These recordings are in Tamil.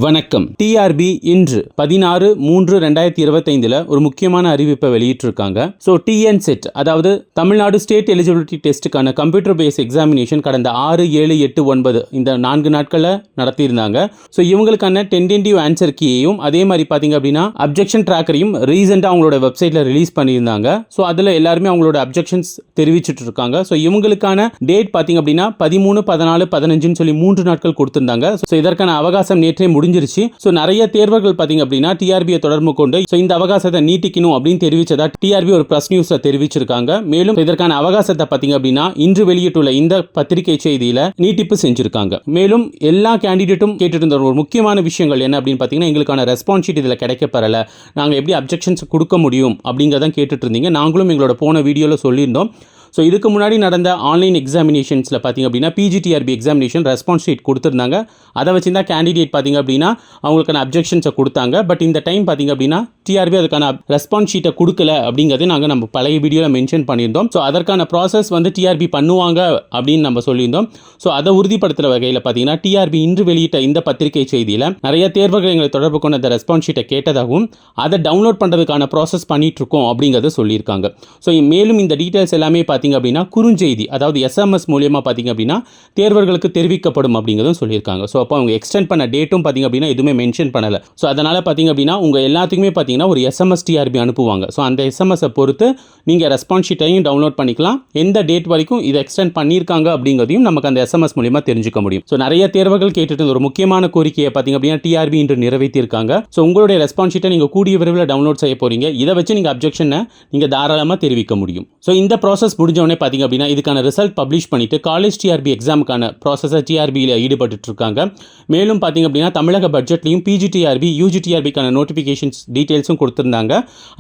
வணக்கம். டிஆர்பி இன்று 16/3/2025 ஒரு முக்கியமான அறிவிப்பை வெளியிட்டிருக்காங்க. ஸோ டிஎன் செட், அதாவது தமிழ்நாடு ஸ்டேட் எலிஜிபிலிட்டி டெஸ்ட்டுக்கான கம்ப்யூட்டர் பேஸ் எக்ஸாமினேஷன் கடந்த 6, 7, 8, 9 இந்த 4 நாட்களில் நடத்தியிருந்தாங்க. ஸோ இவங்களுக்கான டென்டேட்டிவ் ஆன்சர் கீயையும் அதே மாதிரி பார்த்தீங்க அப்படின்னா அப்ஜெக்ஷன் ட்ராக்கரையும் ரீசெண்டாக அவங்களோட வெப்சைட்டில் ரிலீஸ் பண்ணியிருந்தாங்க. ஸோ அதில் எல்லாருமே அவங்களோட அப்ஜெக்ஷன்ஸ் தெரிவிச்சுட்டு இருக்காங்க. ஸோ இவங்களுக்கான டேட் பார்த்தீங்க அப்படின்னா 13, 14, 15 சொல்லி 3 நாட்கள் கொடுத்திருந்தாங்க. ஸோ இதற்கான அவகாசம் நேற்றே முடிஞ்சிருச்சு. ஸோ நிறைய தேர்வர்கள் பார்த்தீங்க அப்படின்னா டிஆர்பியை தொடர்பு கொண்டு இந்த அவகாசத்தை நீட்டிக்கணும் அப்படின்னு தெரிவிச்சதா டிஆர்பி ஒரு பிரஸ் நியூஸ்ல தெரிவிச்சிருக்காங்க. மேலும் இதற்கான அவகாசத்தை பார்த்தீங்க அப்படின்னா இன்று வெளியிட்டுள்ள இந்த பத்திரிகை செய்தியில நீட்டிப்பு செஞ்சிருக்காங்க. மேலும் எல்லா கேண்டிடேட்டும் கேட்டுட்டு இருந்த ஒரு முக்கியமான விஷயங்கள் என்ன அப்படின்னு பார்த்தீங்கன்னா, எங்களுக்கான ரெஸ்பான்ஸ் ஷீட் இதில் கிடைக்கப்பெறல, நாங்கள் எப்படி அப்ஜெக்ஷன்ஸ் கொடுக்க முடியும் அப்படிங்கிறதான் கேட்டுட்டு இருந்தீங்க. நாங்களும் எங்களோட போன வீடியோவில் சொல்லியிருந்தோம். ஸோ இதுக்கு முன்னாடி நடந்த ஆன்லைன் எக்ஸாமினேஷன்ஸில் பார்த்திங்க அப்படின்னா பிஜிடிஆர்பி எக்ஸாமினேஷன் ரெஸ்பான்ஸ் ஷீட் கொடுத்துருந்தாங்க. அதை வச்சு தான் கேண்டிடேட் பார்த்திங்க அப்படின்னா அவங்களுக்கான அப்ஜெக்ஷன்ஸை கொடுத்தாங்க. பட் இந்த டைம் பார்த்திங்க அப்படின்னா டிஆர்பி அதுக்கான ரெஸ்பான்ஸ் ஷீட்டை கொடுக்கல அப்படிங்கிறது நம்ம பழைய வீடியோவில் மென்ஷன் பண்ணியிருந்தோம். ஸோ அதற்கான ப்ராசஸ் டிஆர்பி பண்ணுவாங்க அப்படின்னு நம்ம சொல்லியிருந்தோம். ஸோ அதை உறுதிப்படுத்துகிற வகையில் பார்த்தீங்கன்னா டிஆர்பி இன்று வெளியிட்ட இந்த பத்திரிகை செய்தியில் நிறைய தேர்வுகள் எங்களை தொடர்பு கொண்ட அந்த ரெஸ்பான்ஸ் ஷீட்டை கேட்டதாகவும் அதை டவுன்லோட் பண்ணுறதுக்கான ப்ராசஸ் பண்ணிட்டு இருக்கோம் அப்படிங்கிறத சொல்லியிருக்காங்க. ஸோ மேலும் இந்த டீட்டெயில்ஸ் எல்லாமே பார்த்தீங்க அப்படின்னா குறுஞ்செய்தி, அதாவது எஸ்எம்எஸ் மூலியமாக பார்த்தீங்க அப்படின்னா தேர்வர்களுக்கு தெரிவிக்கப்படும் அப்படிங்கிறதும் சொல்லியிருக்காங்க. ஸோ அப்போ அவங்க எக்ஸ்டெண்ட் பண்ண டேட்டும் பார்த்தீங்க அப்படின்னா எதுவுமே மென்ஷன் பண்ணலை. ஸோ அதனால் பார்த்தீங்க அப்படின்னா உங்கள் எல்லாத்துக்குமே பார்த்தீங்கன்னா ஒரு எஸ்எம்எஸ் டிஆர்பி அனுப்புவாங்க. ஸோ அந்த எஸ்எம்எஸை பொறுத்து நீங்கள் ரெஸ்பான்ஸ் ஷீட்டையும் டவுன்லோட் பண்ணிக்கலாம். எந்த டேட் வரைக்கும் இதை எக்ஸ்டெண்ட் பண்ணியிருக்காங்க அப்படிங்கிறதையும் நமக்கு அந்த எஸ்எம்எஸ் மூலியமாக தெரிஞ்சுக்க முடியும். ஸோ நிறைய தேர்வுகள் கேட்டுட்டு ஒரு முக்கியமான கோரிக்கையை பார்த்தீங்க அப்படின்னா டிஆர்பி இன்று நிறைவேற்றியிருக்காங்க. ஸோ உங்களுடைய ரெஸ்பான்ஸ் ஷீட்டை நீங்கள் கூடிய விரைவில் டவுன்லோட் செய்ய போறீங்க. இதை வச்சு நீங்கள் அப்ஜெக்ஷனை நீங்கள் தாராளமாக தெரிவிக்க முடியும். ஸோ இந்த ப்ராசஸ் முடிஞ்சவொடனே பார்த்தீங்க அப்படின்னா இதுக்கான ரிசல்ட் பப்ளிஷ் பண்ணிட்டு காலேஜ் டிஆர்பி எக்ஸாமுக்கான ப்ராசஸை டிஆர்பியில் ஈடுபட்டு இருக்காங்க. மேலும் பார்த்தீங்க அப்படின்னா தமிழக பட்ஜெட்லையும் பிஜிடிஆர்பி யூஜிடிஆர்பிக்கான நோட்டிஃபிகேஷன்ஸ் டீட்டெயில்ஸும் கொடுத்துருந்தாங்க.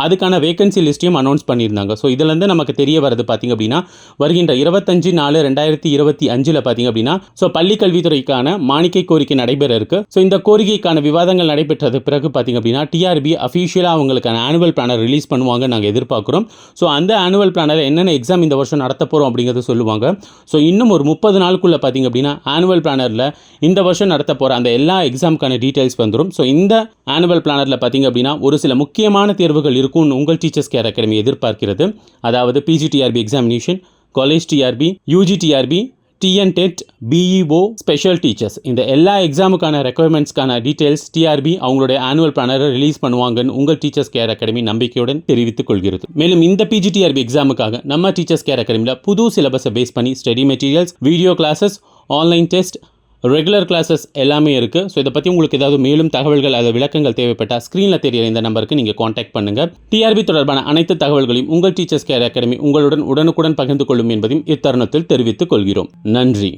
அதுக்கான வேகன்சி லிஸ்ட்டையும் அனௌன்ஸ் பண்ணியிருந்தாங்க. ஸோ இதுலேருந்து நமக்கு தெரிய வரது பார்த்தீங்க அப்படின்னா வருகின்ற 25/4/2025 பார்த்தீங்க அப்படின்னா ஸோ பள்ளி கல்வித்துறைக்கான மானிக்கை கோரிக்கை நடைபெற இருக்கு. ஸோ இந்த கோரிக்கைக்கான விவாதங்கள் நடைபெற்றது பிறகு பார்த்தீங்க அப்படின்னா டிஆர்பி அஃபீஷியலாக அவங்களுக்கான ஆனுவல் பிளானர் ரிலீஸ் பண்ணுவாங்க நாங்கள் எதிர்பார்க்குறோம். ஸோ அந்த ஆனுவல் பிளானர் என்னென்ன எக்ஸாம் இந்த வருஷம் நடத்த போகிறோம் அப்படிங்கிறத சொல்லுவாங்க. ஸோ இன்னும் ஒரு 30 நாளுக்குள்ளே பார்த்தீங்க அப்படின்னா ஆனுவல் பிளானரில் இந்த வருஷம் நடத்த போகிற அந்த எல்லா எக்ஸாமுக்கான டீட்டெயில்ஸ் வந்துடும். ஸோ இந்த ஆனுவல் பிளானரில் பார்த்தீங்க அப்படின்னா ஒரு சில முக்கியமான தேர்வுகள் இருக்கும்னு உங்கள் டீச்சர்ஸ் கேர் அகாடமி எதிர்பார்க்கிறது. அதாவது PGTRB examination, college TRB, UGTRB, TN TET, BEO, special teachers, இந்த எல்லா எக்ஸாமுக்கான ரெக்குயர்மெண்ட்ஸ்க்கான டீட்டெயில்ஸ் டிஆர்பி அவங்களுடைய ஆனுவல் பிளானரை ரிலீஸ் பண்ணுவாங்கன்னு உங்கள் டீச்சர்ஸ் கேர் அகாடமி நம்பிக்கையுடன் தெரிவித்துக் கொள்கிறது. மேலும் இந்த பிஜிடிஆர்பி எக்ஸாமுக்காக நம்ம டீச்சர்ஸ் கேர் அகாடமியில் புது சிலபஸை பேஸ் பண்ணி study materials, video classes, online test, regular classes எல்லாமே இருக்குது. ஸோ இதை பற்றி உங்களுக்கு ஏதாவது மேலும் தகவல்கள் அல்லது விளக்கங்கள் தேவைப்பட்டால் ஸ்க்ரீனில் தெரியிற இந்த நம்பருக்கு நீங்கள் காண்டாக்ட் பண்ணுங்கள். டிஆர்பி தொடர்பான அனைத்து தகவல்களையும் உங்கள் டீச்சர்ஸ் கேர் அகாடமி உங்களுடன் உடனுக்குடன் பகிர்ந்து கொள்ளும் என்பதையும் இத்தருணத்தில் தெரிவித்துக் கொள்கிறோம். நன்றி.